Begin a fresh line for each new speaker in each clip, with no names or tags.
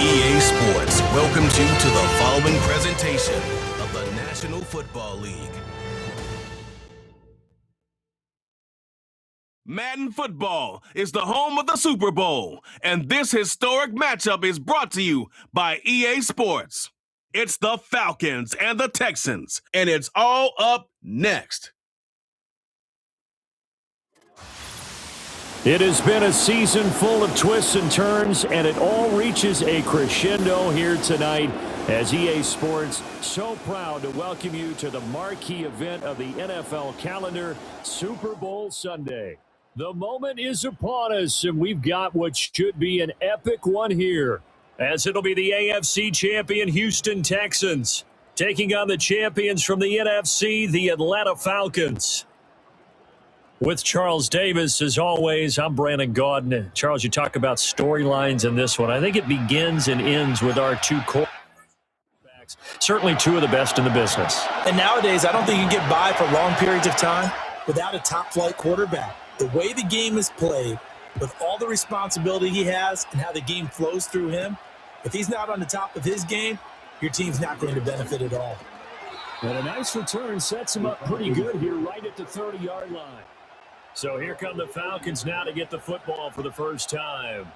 EA Sports welcomes you to the following presentation of the National Football League. Madden Football is the home of the Super Bowl, and this historic matchup is brought to you by EA Sports. It's the Falcons and the Texans, and it's all up next.
It has been a season full of twists and turns, and it all reaches a crescendo here tonight as EA Sports so proud to welcome you to the marquee event of the NFL calendar, Super Bowl Sunday. The moment is upon us, and we've got what should be an epic one here, as it'll be the AFC champion Houston Texans taking on the champions from the NFC, the Atlanta Falcons. With Charles Davis, as always, I'm Brandon Gaudin. Charles, you talk about storylines in this one. I think it begins and ends with our two quarterbacks, certainly two of the best in the business.
And nowadays, I don't think you can get by for long periods of time without a top-flight quarterback. The way the game is played, with all the responsibility he has and how the game flows through him, if he's not on the top of his game, your team's not going to benefit at all.
And a nice return sets him up pretty good here right at the 30-yard line. So here come the Falcons now to get the football for the first time.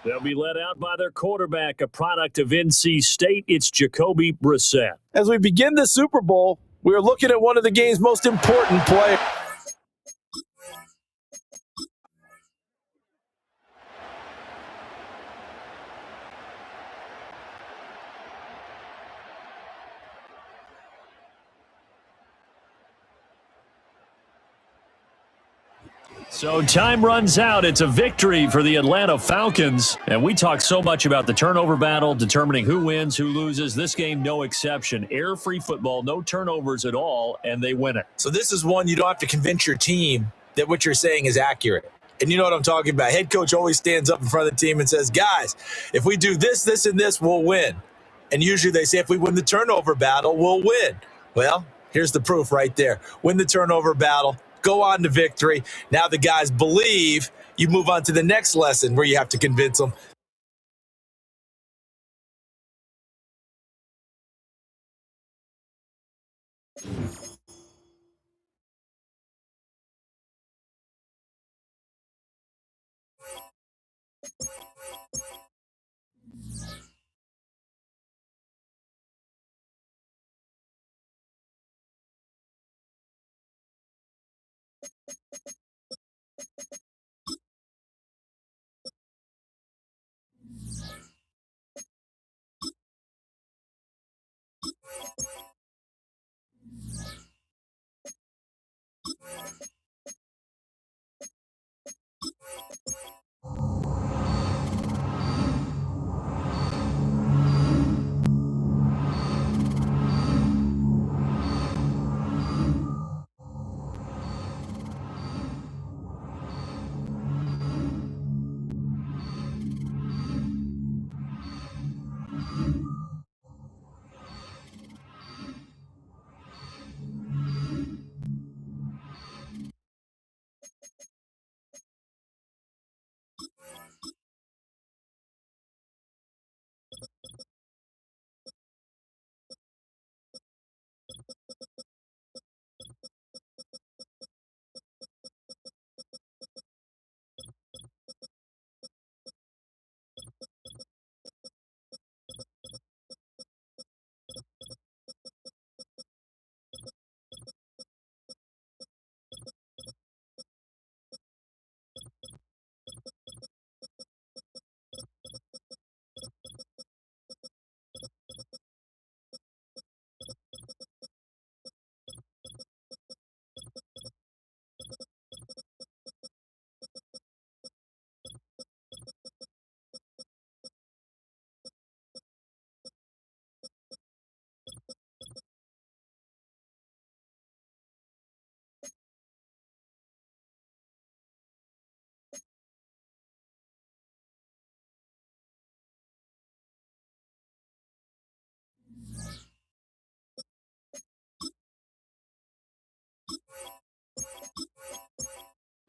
They'll be led out by their quarterback, a product of NC State. It's Jacoby Brissett.
As we begin the Super Bowl, we're looking at one of the game's most important players.
So time runs out. It's a victory for the Atlanta Falcons. And we talk so much about the turnover battle, determining who wins, who loses. This game, no exception. Air-free football, no turnovers at all, and they win it.
So this is one you don't have to convince your team that what you're saying is accurate. And you know what I'm talking about. Head coach always stands up in front of the team and says, guys, if we do this, this, and this, we'll win. And usually they say if we win the turnover battle, we'll win. Well, here's the proof right there. Win the turnover battle, go on to victory. Now the guys believe. You move on to the next lesson where you have to convince them.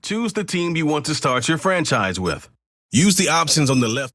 Choose the team you want to start your franchise with. Use the options on the left.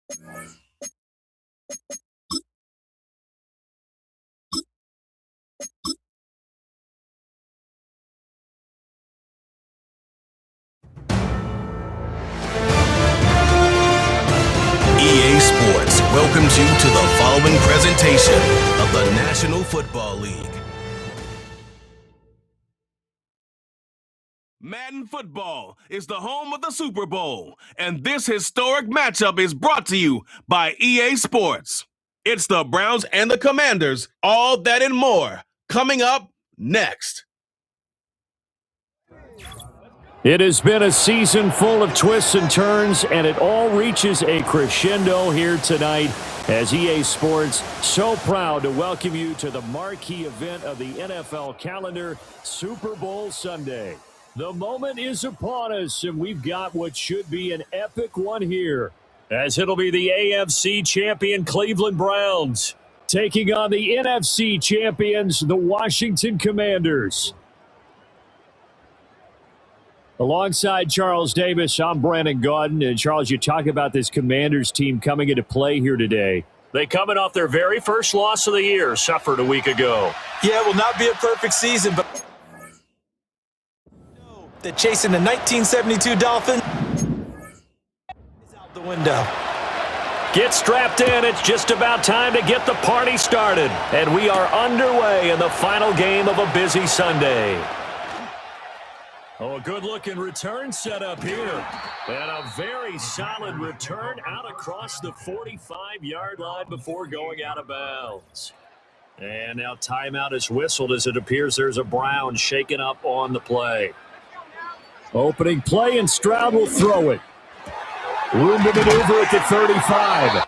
EA Sports welcomes you to the following presentation of the National Football League. Madden Football is the home of the Super Bowl, and this historic matchup is brought to you by EA Sports. It's the Browns and the Commanders, all that and more, coming up next.
It has been a season full of twists and turns, and it all reaches a crescendo here tonight as EA Sports so proud to welcome you to the marquee event of the NFL calendar, Super Bowl Sunday. The moment is upon us, and we've got what should be an epic one here, as it'll be the AFC champion Cleveland Browns taking on the NFC champions, the Washington Commanders. Alongside Charles Davis, I'm Brandon Gaudin. And Charles, you talk about this Commanders team coming into play here today. They coming off their very first loss of the year, suffered a week ago.
Yeah, it will not be a perfect season, but that chasing the 1972 Dolphins is out the window.
Get strapped in. It's just about time to get the party started. And we are underway in the final game of a busy Sunday. Oh, a good-looking return set up here. And a very solid return out across the 45-yard line before going out of bounds. And now timeout is whistled as it appears there's a Brown shaken up on the play. Opening play, and Stroud will throw it. Room to maneuver at the 35.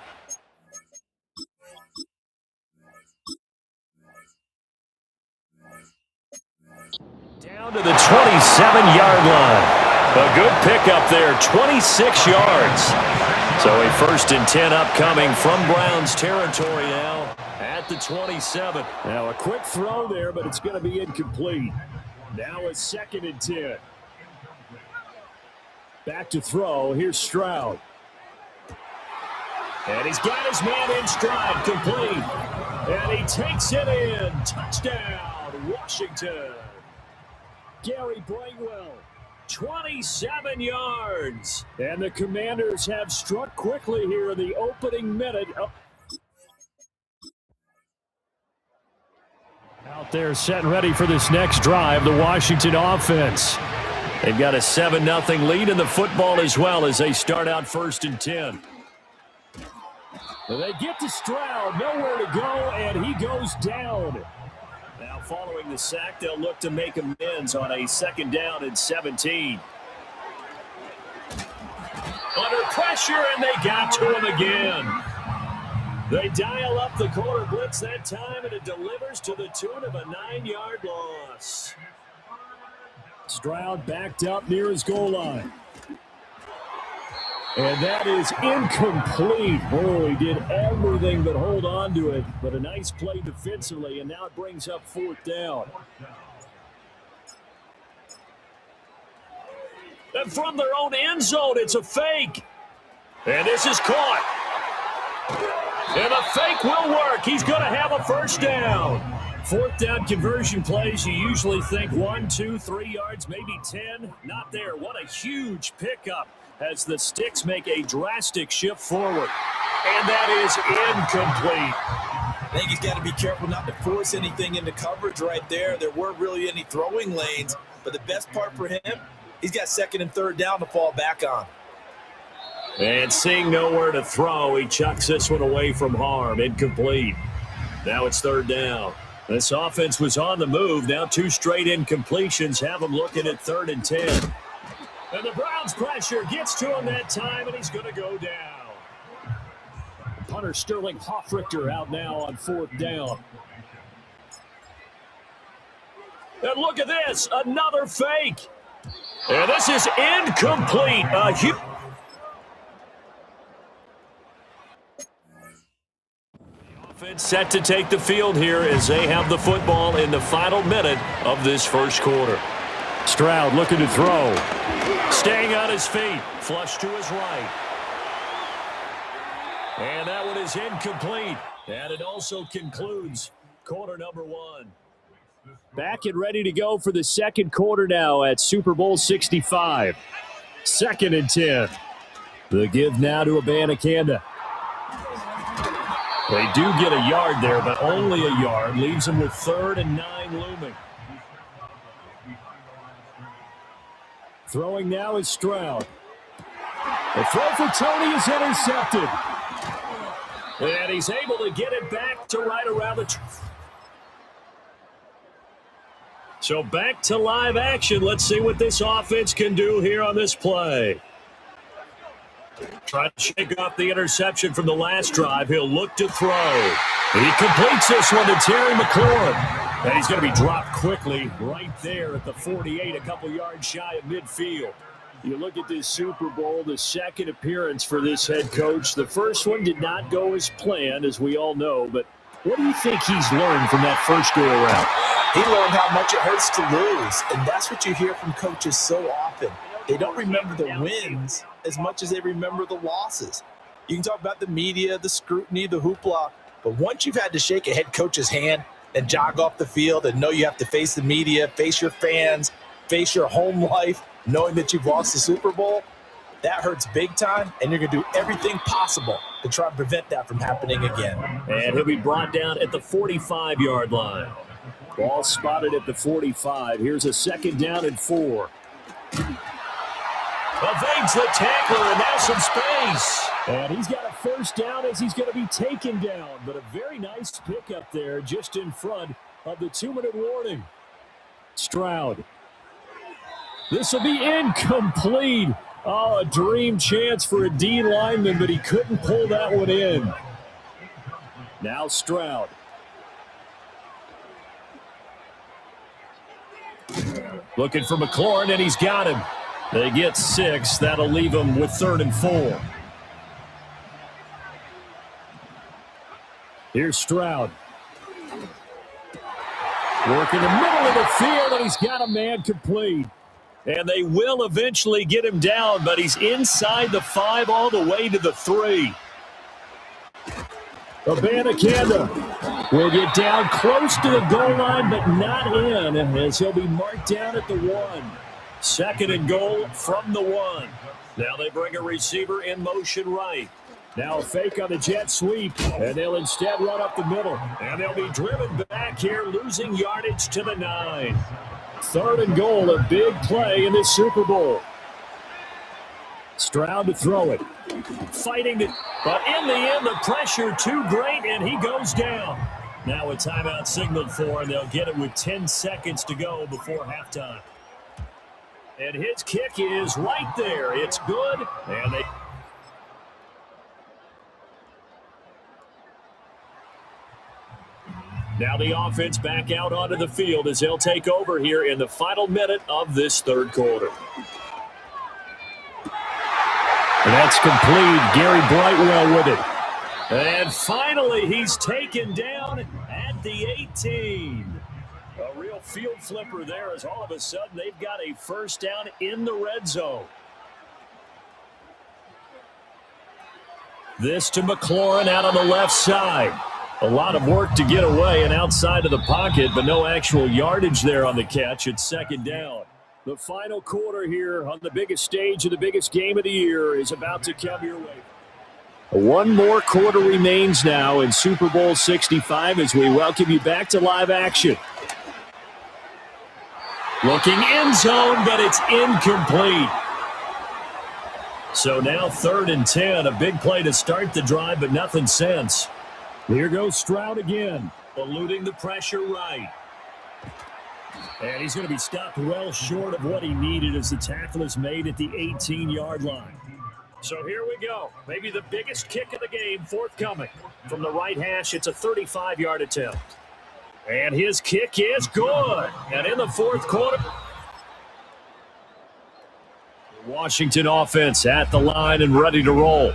Down to the 27-yard line. A good pickup there, 26 yards. So a 1st and 10 upcoming from Browns territory now at the 27. Now a quick throw there, but it's going to be incomplete. Now a 2nd and 10. Back to throw. Here's Stroud. And he's got his man in stride, complete. And he takes it in. Touchdown, Washington. Gary Brightwell, 27 yards. And the Commanders have struck quickly here in the opening minute. Out there set and ready for this next drive, the Washington offense. They've got a 7-0 lead in the football as well as they start out 1st and 10. They get to Stroud, nowhere to go, and he goes down. Now following the sack, they'll look to make amends on a 2nd down and 17. Under pressure, and they got to him again. They dial up the corner blitz that time, and it delivers to the tune of a 9-yard loss. Stroud backed up near his goal line. And that is incomplete. Oh, he did everything but hold on to it. But a nice play defensively, and now it brings up 4th down. And from their own end zone, it's a fake. And this is caught. And the fake will work. He's going to have a 1st down. 4th down conversion plays, you usually think 1, 2, 3 yards, maybe 10. Not there. What a huge pickup as the sticks make a drastic shift forward. And that is incomplete.
I think he's got to be careful not to force anything into coverage right there. There weren't really any throwing lanes, but the best part for him, he's got 2nd and 3rd down to fall back on.
And seeing nowhere to throw, he chucks this one away from harm. Incomplete. Now it's 3rd down. This offense was on the move. Now 2 straight incompletions have them looking at 3rd and 10. And the Browns pressure gets to him that time, and he's going to go down. Punter Sterling Hoffrichter out now on 4th down. And look at this, another fake. And this is incomplete. Offense set to take the field here as they have the football in the final minute of this 1st quarter. Stroud looking to throw. Staying on his feet. Flush to his right. And that one is incomplete. And it also concludes quarter number one. Back and ready to go for the second quarter now at Super Bowl 65. 2nd and 10. The give now to Abanikanda. They do get a yard there, but only a yard. Leaves them with 3rd and 9 looming. Throwing now is Stroud. The throw for Tony is intercepted. And he's able to get it back to right around the... So back to live action. Let's see what this offense can do here on this play. Trying to shake off the interception from the last drive. He'll look to throw. He completes this one to Terry McLaurin. And he's going to be dropped quickly right there at the 48, a couple yards shy of midfield. You look at this Super Bowl, the second appearance for this head coach. The first one did not go as planned, as we all know. But what do you think he's learned from that first go-around?
He learned how much it hurts to lose, and that's what you hear from coaches so often. They don't remember the wins as much as they remember the losses. You can talk about the media, the scrutiny, the hoopla, but once you've had to shake a head coach's hand and jog off the field and know you have to face the media, face your fans, face your home life, knowing that you've lost the Super Bowl, that hurts big time, and you're going to do everything possible to try and prevent that from happening again.
And he'll be brought down at the 45-yard line. Ball spotted at the 45. Here's a 2nd down and 4. Evades the tackler, and now some space. And he's got a 1st down as he's going to be taken down. But a very nice pickup there just in front of the 2-minute warning. Stroud. This will be incomplete. Oh, a dream chance for a D lineman, but he couldn't pull that one in. Now Stroud. Looking for McLaurin, and he's got him. They get 6. That'll leave them with 3rd and 4. Here's Stroud. Working the middle of the field, and he's got a man complete. And they will eventually get him down, but he's inside the 5 all the way to the 3. Abanikanda will get down close to the goal line, but not in, as he'll be marked down at the 1. 2nd and goal from the 1. Now they bring a receiver in motion right. Now a fake on the jet sweep, and they'll instead run up the middle. And they'll be driven back here, losing yardage to the 9. 3rd and goal, a big play in this Super Bowl. Stroud to throw it. Fighting it, but in the end, the pressure too great, and he goes down. Now a timeout signaled for, and they'll get it with 10 seconds to go before halftime. And his kick is right there. It's good, and they... Now the offense back out onto the field as they'll take over here in the final minute of this 3rd quarter. And that's complete. Gary Brightwell with it. And finally, he's taken down at the 18. A real field flipper there, as all of a sudden they've got a 1st down in the red zone. This to McLaurin out on the left side. A lot of work to get away and outside of the pocket, but no actual yardage there on the catch. It's 2nd down. The final quarter here on the biggest stage of the biggest game of the year is about to come your way. One more quarter remains now in Super Bowl 65 as we welcome you back to live action. Looking end zone, but it's incomplete. So now 3rd and 10, a big play to start the drive, but nothing since. Here goes Stroud again, eluding the pressure right. And he's going to be stopped well short of what he needed as the tackle is made at the 18-yard line. So here we go. Maybe the biggest kick of the game forthcoming. From the right hash, it's a 35-yard attempt. And his kick is good. And in the 4th quarter, Washington offense at the line and ready to roll.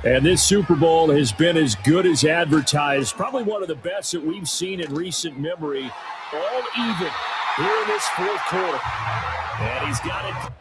And this Super Bowl has been as good as advertised. Probably one of the best that we've seen in recent memory. All even here in this 4th quarter. And he's got it.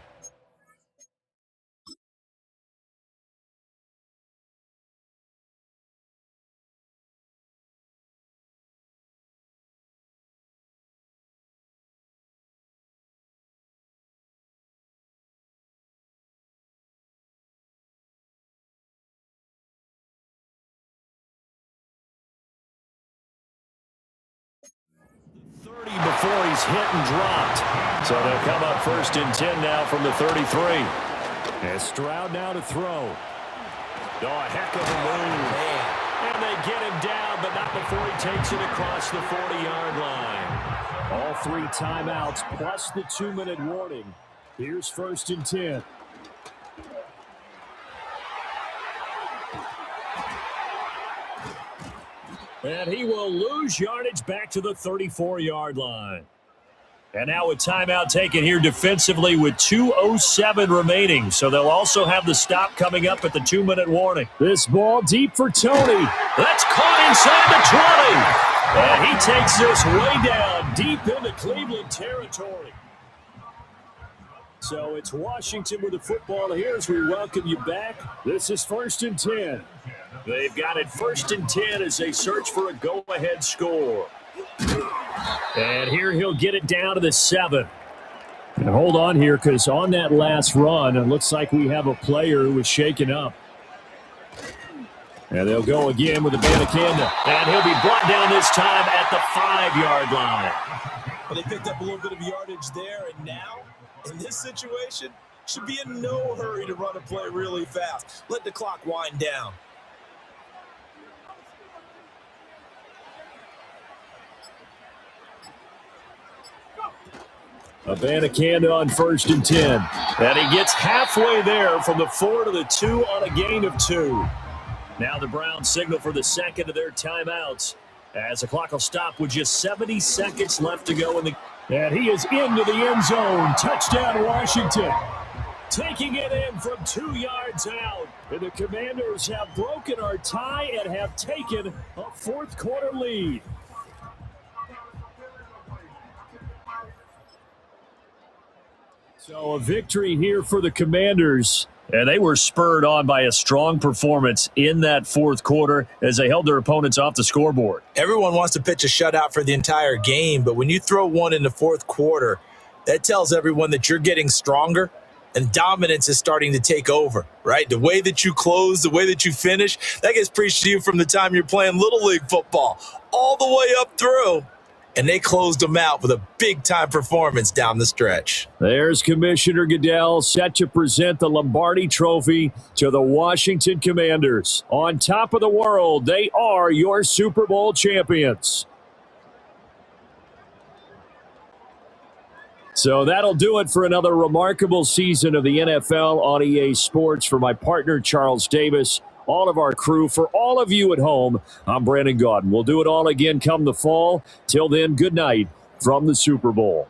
before he's hit and dropped. So they'll come up 1st and 10 now from the 33. And Stroud now to throw. Oh, a heck of a move. And they get him down, but not before he takes it across the 40-yard line. All 3 timeouts plus the 2-minute warning. Here's 1st and 10. And he will lose yardage back to the 34-yard line. And now a timeout taken here defensively with 2:07 remaining. So they'll also have the stop coming up at the 2-minute warning. This ball deep for Tony. That's caught inside the 20. And he takes this way down deep into Cleveland territory. So it's Washington with the football here as we welcome you back. This is 1st and 10. They've got it 1st and 10 as they search for a go-ahead score. And here he'll get it down to the 7. And hold on here because on that last run, it looks like we have a player who was shaken up. And they'll go again with the Bandicanda. And he'll be brought down this time at the 5-yard line.
Well, they picked up a little bit of yardage there, and now, in this situation, should be in no hurry to run a play really fast. Let the clock wind down.
A Bandicanda on 1st and 10. And he gets halfway there from the 4 to the 2 on a gain of 2. Now the Browns signal for the second of their timeouts as the clock will stop with just 70 seconds left to go in the. And he is into the end zone. Touchdown, Washington. Taking it in from 2 yards out. And the Commanders have broken our tie and have taken a 4th quarter lead. So a victory here for the Commanders. And they were spurred on by a strong performance in that 4th quarter as they held their opponents off the scoreboard.
Everyone wants to pitch a shutout for the entire game, but when you throw one in the 4th quarter, that tells everyone that you're getting stronger and dominance is starting to take over, right? The way that you close, the way that you finish, that gets preached to you from the time you're playing Little League football all the way up through. And they closed them out with a big-time performance down the stretch.
There's Commissioner Goodell set to present the Lombardi Trophy to the Washington Commanders. On top of the world, they are your Super Bowl champions. So that'll do it for another remarkable season of the NFL on EA Sports. For my partner, Charles Davis, all of our crew, for all of you at home, I'm Brandon Gaudin. We'll do it all again come the fall. Till then, good night from the Super Bowl.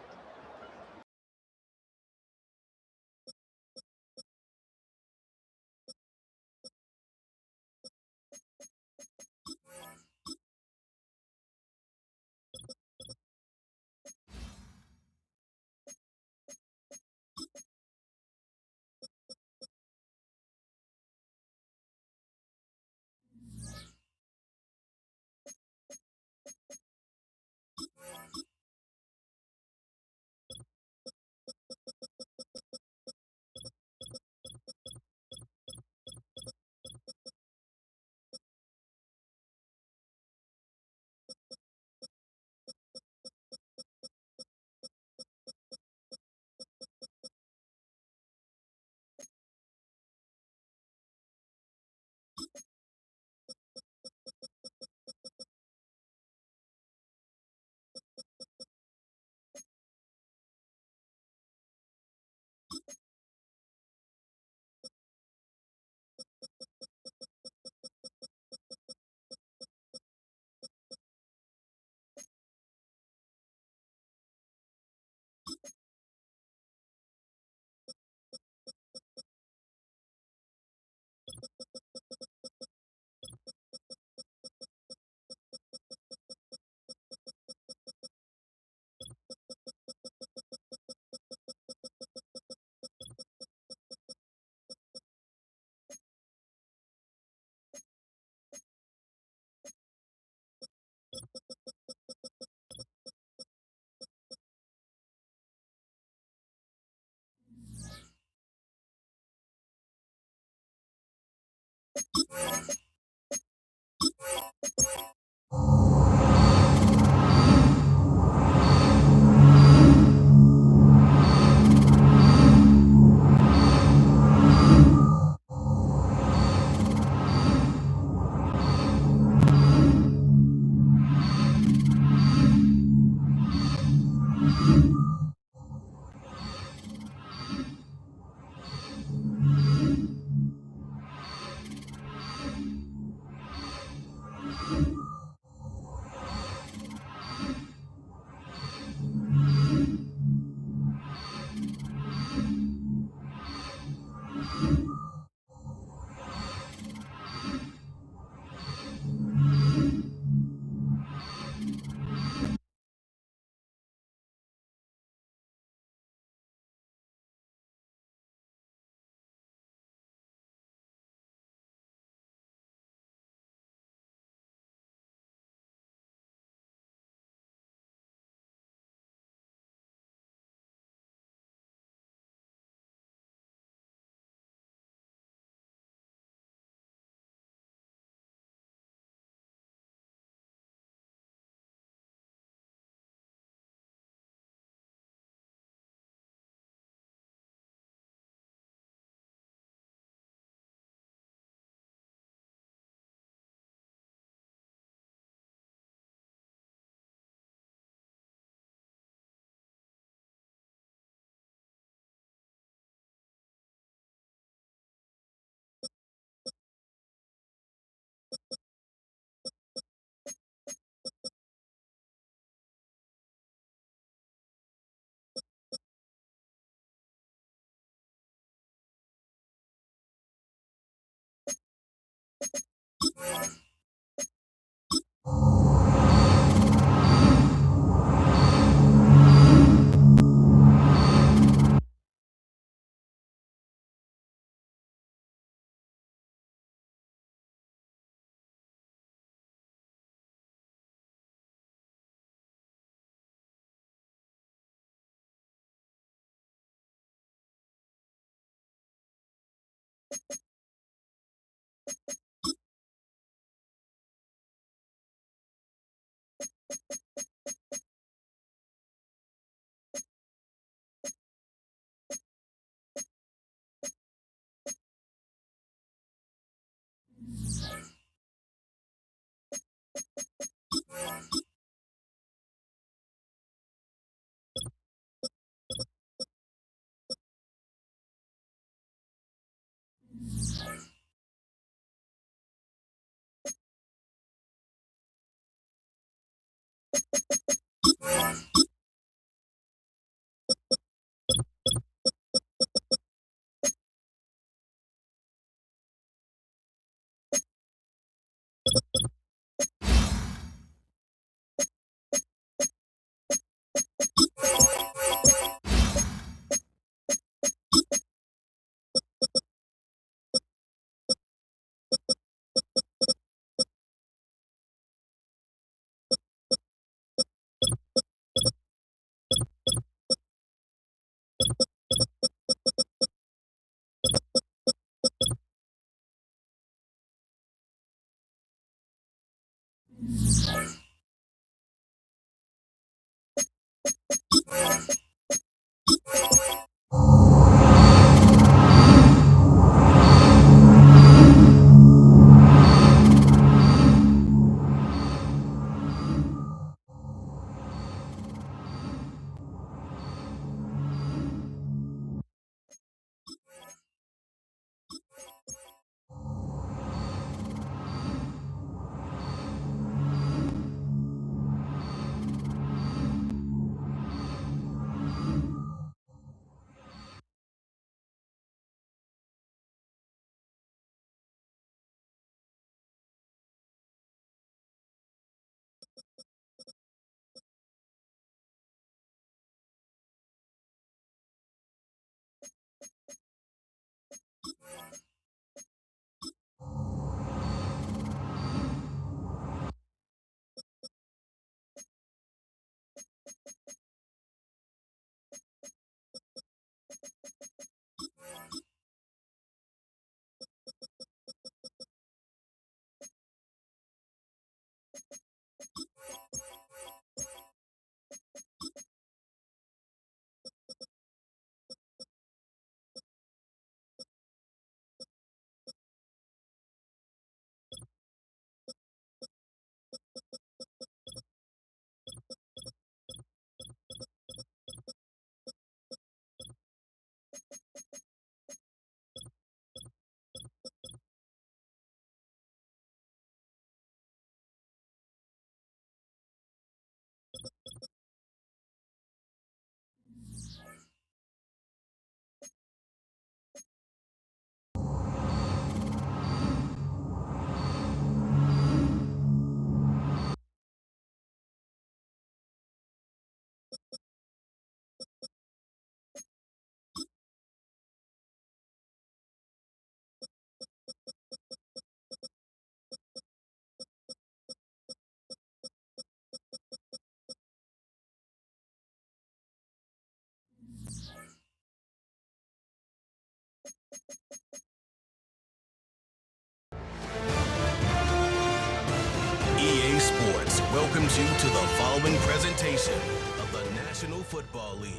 EA Sports welcomes you to the following presentation of the National Football League.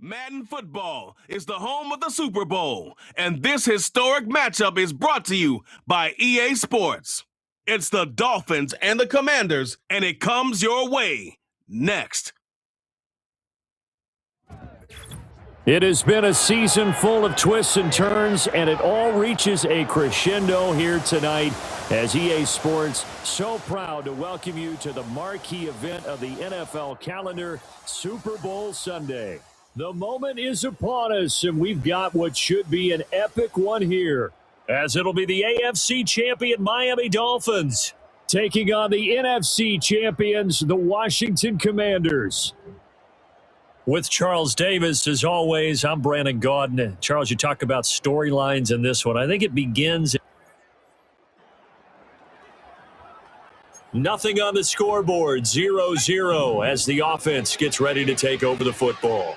Madden Football is the home of the Super Bowl, and this historic matchup is brought to you by EA Sports. It's the Dolphins and the Commanders, and it comes your way next.
It has been a season full of twists and turns, and it all reaches a crescendo here tonight as EA Sports so proud to welcome you to the marquee event of the NFL calendar, Super Bowl Sunday. The moment is upon us, and we've got what should be an epic one here, as it'll be the AFC champion Miami Dolphins taking on the NFC champions, the Washington Commanders. With Charles Davis, as always, I'm Brandon Gaudin. Charles, you talk about storylines in this one. I think it begins. Nothing on the scoreboard, 0-0 as the offense gets ready to take over the football.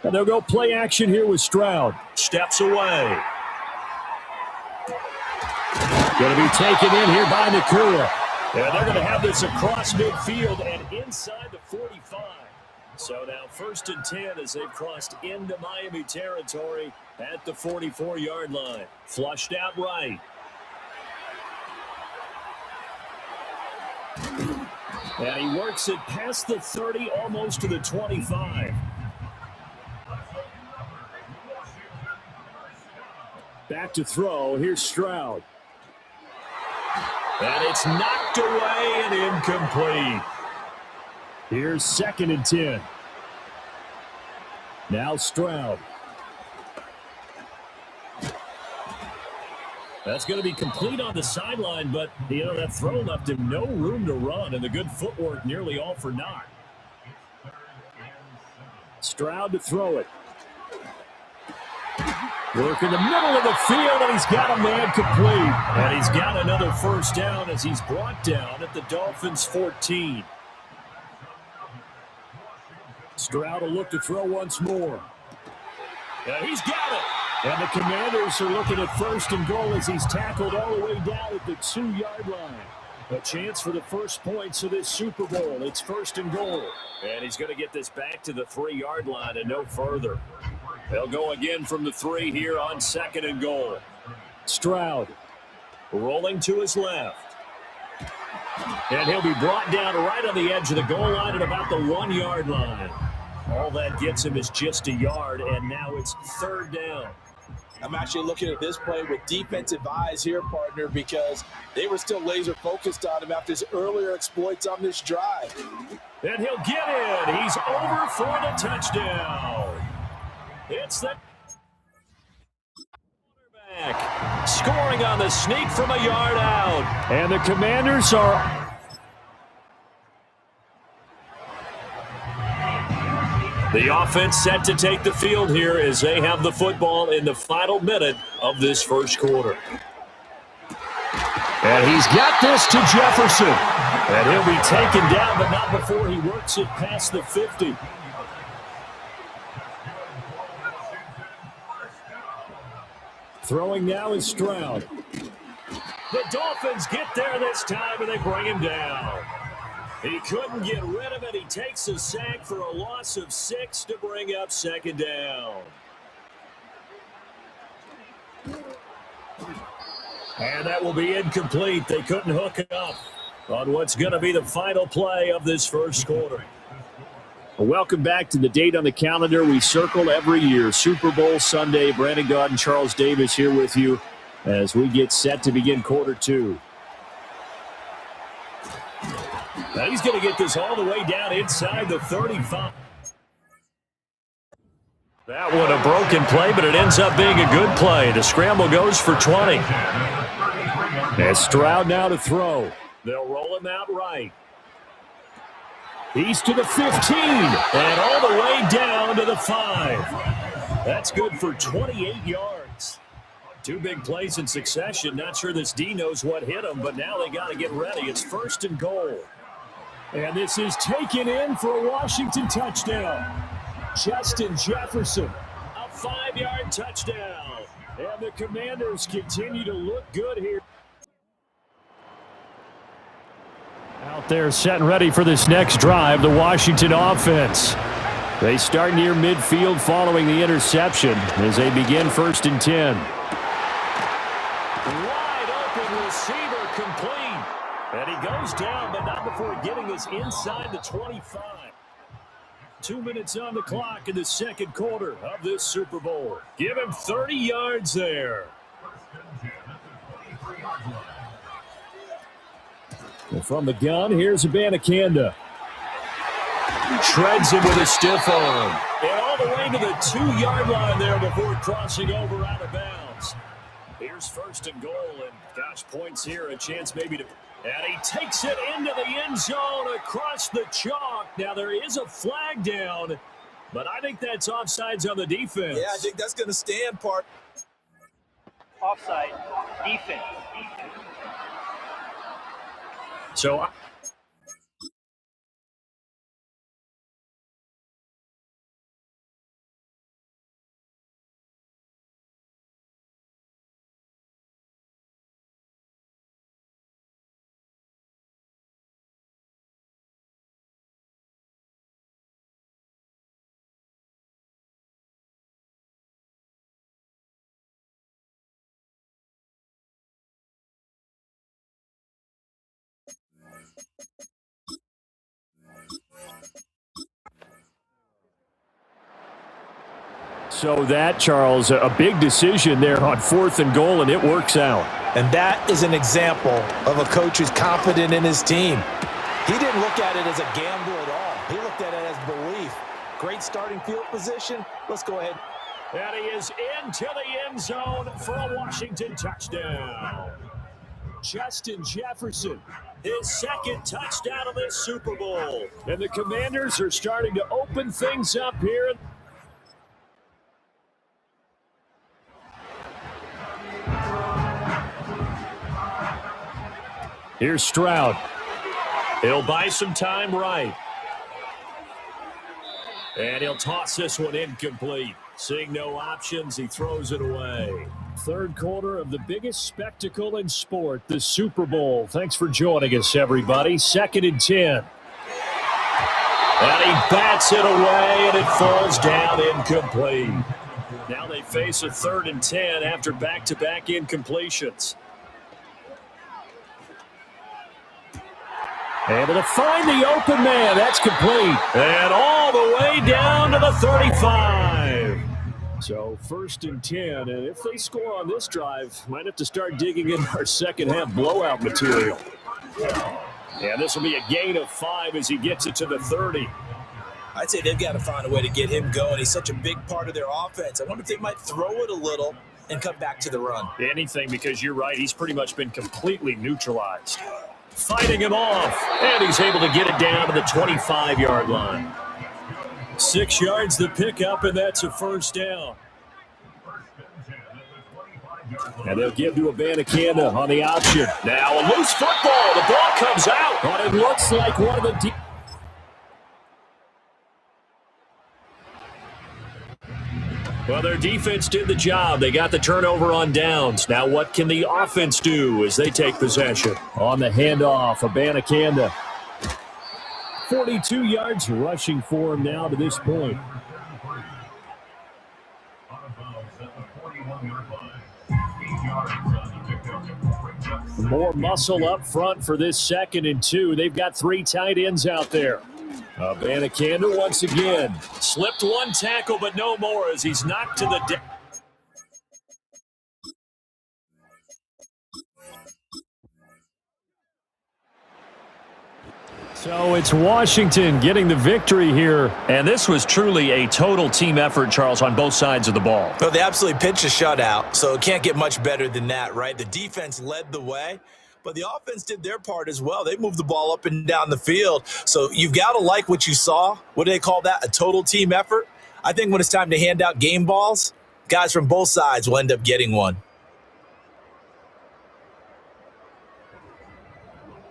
And they'll go play action here with Stroud. Steps away. Going to be taken in here by Nakua. And they're going to have this across midfield and inside the 45. So now 1st and 10 as they've crossed into Miami territory at the 44-yard line. Flushed out right. And he works it past the 30, almost to the 25. Back to throw. Here's Stroud. And it's knocked away and incomplete. Here's 2nd and 10. Now Stroud. That's going to be complete on the sideline, but, that throw left him no room to run, and the good footwork nearly all for naught. Stroud to throw it. Work in the middle of the field, and he's got a man complete. And he's got another first down as he's brought down at the Dolphins' 14. Stroud will look to throw once more. And he's got it. And the Commanders are looking at 1st and goal as he's tackled all the way down at the 2-yard line. A chance for the first points of this Super Bowl. It's 1st and goal. And he's going to get this back to the 3-yard line and no further. They'll go again from the 3 here on 2nd and goal. Stroud rolling to his left. And he'll be brought down right on the edge of the goal line at about the 1-yard line. All that gets him is just a yard, and now it's 3rd down.
I'm actually looking at this play with defensive eyes here, partner, because they were still laser focused on him after his earlier exploits on this drive.
And he'll get in. He's over for the touchdown. It's the quarterback scoring on the sneak from a yard out. And the Commanders are... The offense set to take the field here as they have the football in the final minute of this first quarter. And he's got this to Jefferson. And he'll be taken down, but not before he works it past the 50. Throwing now is Stroud. The Dolphins get there this time, and they bring him down. He couldn't get rid of it. He takes a sack for a loss of 6 to bring up 2nd down. And that will be incomplete. They couldn't hook it up on what's going to be the final play of this first quarter. Welcome back to the date on the calendar we circle every year. Super Bowl Sunday. Brandon Gaudin, Charles Davis here with you as we get set to begin quarter 2. Now he's going to get this all the way down inside the 35. That one a broken play, but it ends up being a good play. The scramble goes for 20. And Stroud now to throw. They'll roll him out right. He's to the 15 and all the way down to the 5. That's good for 28 yards. 2 big plays in succession. Not sure this D knows what hit him, but now they got to get ready. It's 1st and goal. And this is taken in for a Washington touchdown. Justin Jefferson, a 5-yard touchdown. And the Commanders continue to look good here. Out there set and ready for this next drive, the Washington offense. They start near midfield following the interception as they begin 1st and 10. Wide open receiver complete. And he goes down, but not before getting us inside the 25. 2 minutes on the clock in the second quarter of this Super Bowl. Give him 30 yards there. And from the gun, here's Abanikanda. Shreds him with a stiff arm. And all the way to the 2-yard line there before crossing over out of bounds. Here's 1st and goal, and gosh, points here, a chance maybe to... And he takes it into the end zone across the chalk. Now there is a flag down, but I think that's offsides on the defense.
Yeah, I think that's going to stand, part.
Offside, defense.
So So that, Charles, a big decision there on 4th and goal, and it works out.
And that is an example of a coach who's confident in his team. He didn't look at it as a gamble at all. He looked at it as belief. Great starting field position. Let's go ahead.
And he is into the end zone for a Washington touchdown. Justin Jefferson, his second touchdown of this Super Bowl. And the Commanders are starting to open things up here. Here's Stroud. He'll buy some time right. And he'll toss this one incomplete. Seeing no options, he throws it away. Third quarter of the biggest spectacle in sport, the Super Bowl. Thanks for joining us, everybody. 2nd and 10. And he bats it away, and it falls down incomplete. Now they face a 3rd and 10 after back-to-back incompletions. Able to find the open man. That's complete. And all the way down to the 35. So 1st and 10. And if they score on this drive, might have to start digging in our second half blowout material. And this will be a gain of 5 as he gets it to the 30.
I'd say they've got to find a way to get him going. He's such a big part of their offense. I wonder if they might throw it a little and come back to the run.
Anything, because you're right. He's pretty much been completely neutralized. Fighting him off, and he's able to get it down to the 25-yard line. 6 yards the pickup, and that's a 1st down. And they'll give to Abanikanda on the option. Now a loose football. The ball comes out, but it looks like one of the Well, their defense did the job. They got the turnover on downs. Now what can the offense do as they take possession? On the handoff, Abanikanda. 42 yards rushing for him now to this point. More muscle up front for this 2nd and 2. They've got 3 tight ends out there. Abanikanda once again. Slipped one tackle, but no more as he's knocked to the deck. So it's Washington getting the victory here. And this was truly a total team effort, Charles, on both sides of the ball.
Well, they absolutely pitched a shutout, so it can't get much better than that, right? The defense led the way, but the offense did their part as well. They moved the ball up and down the field. So you've got to like what you saw. What do they call that? A total team effort? I think when it's time to hand out game balls, guys from both sides will end up getting one.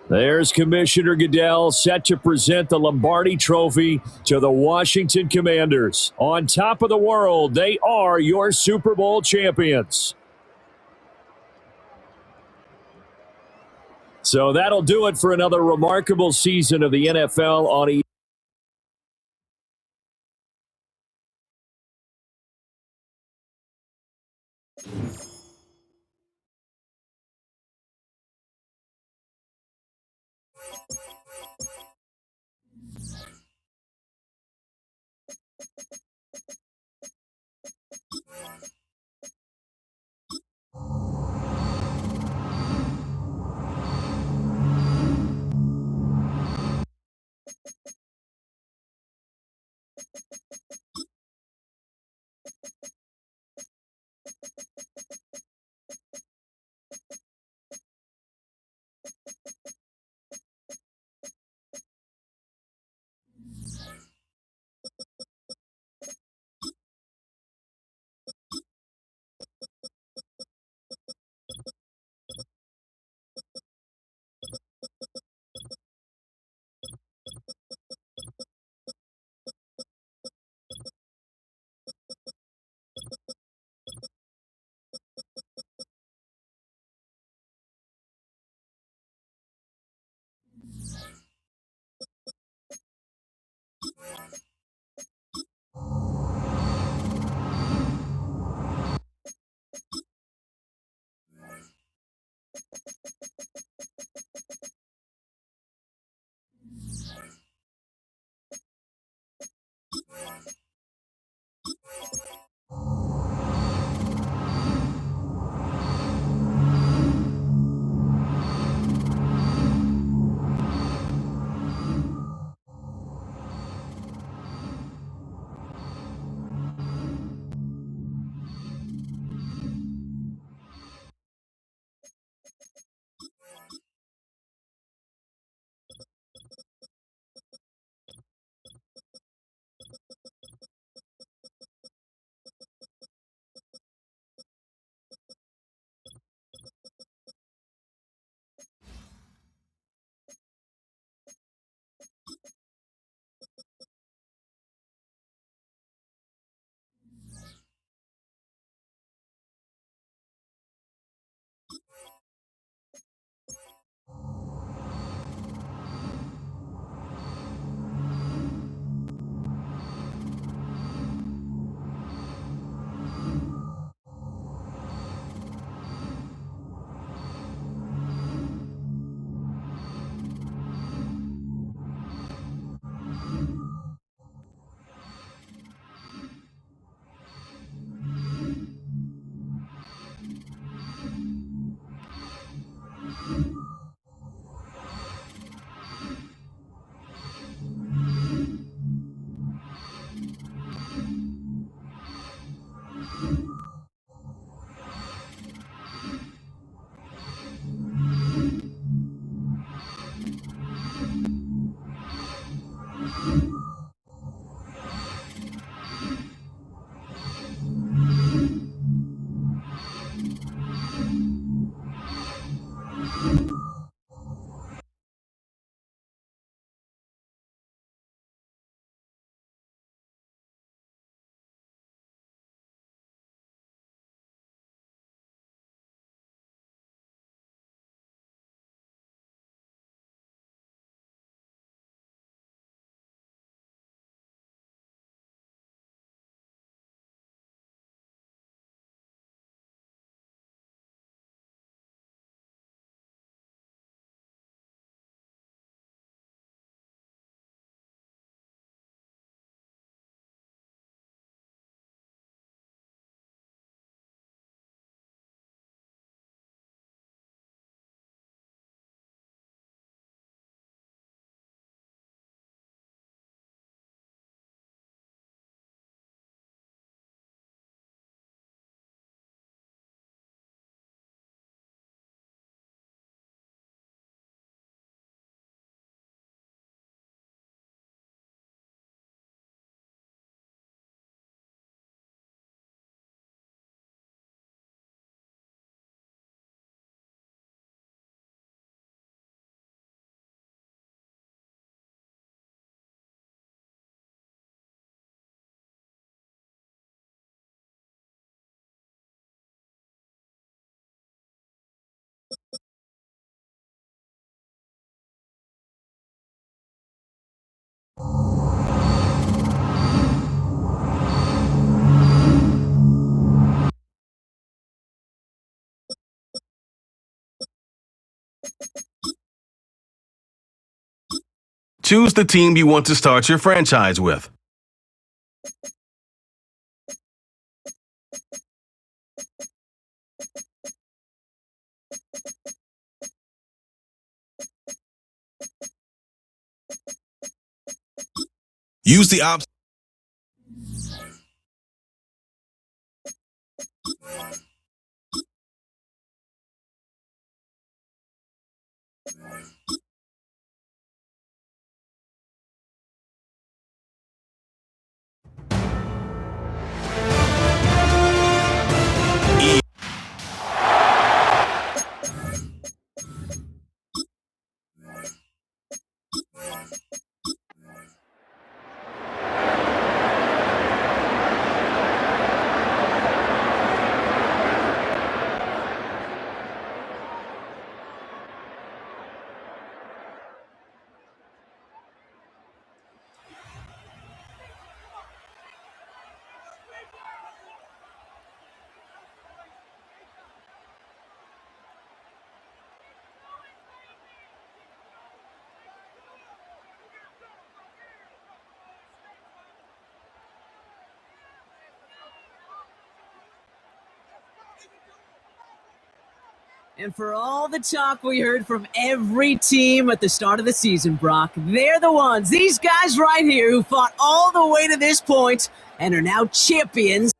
There's Commissioner Goodell set to present the Lombardi Trophy to the Washington Commanders. On top of the world, they are your Super Bowl champions. So that'll do it for another remarkable season of the NFL on
Choose the team you want to start your franchise with. Use the option.
And for all the talk we heard from every team at the start of the season, Brock, they're the ones, these guys right here, who fought all the way to this point and are now champions.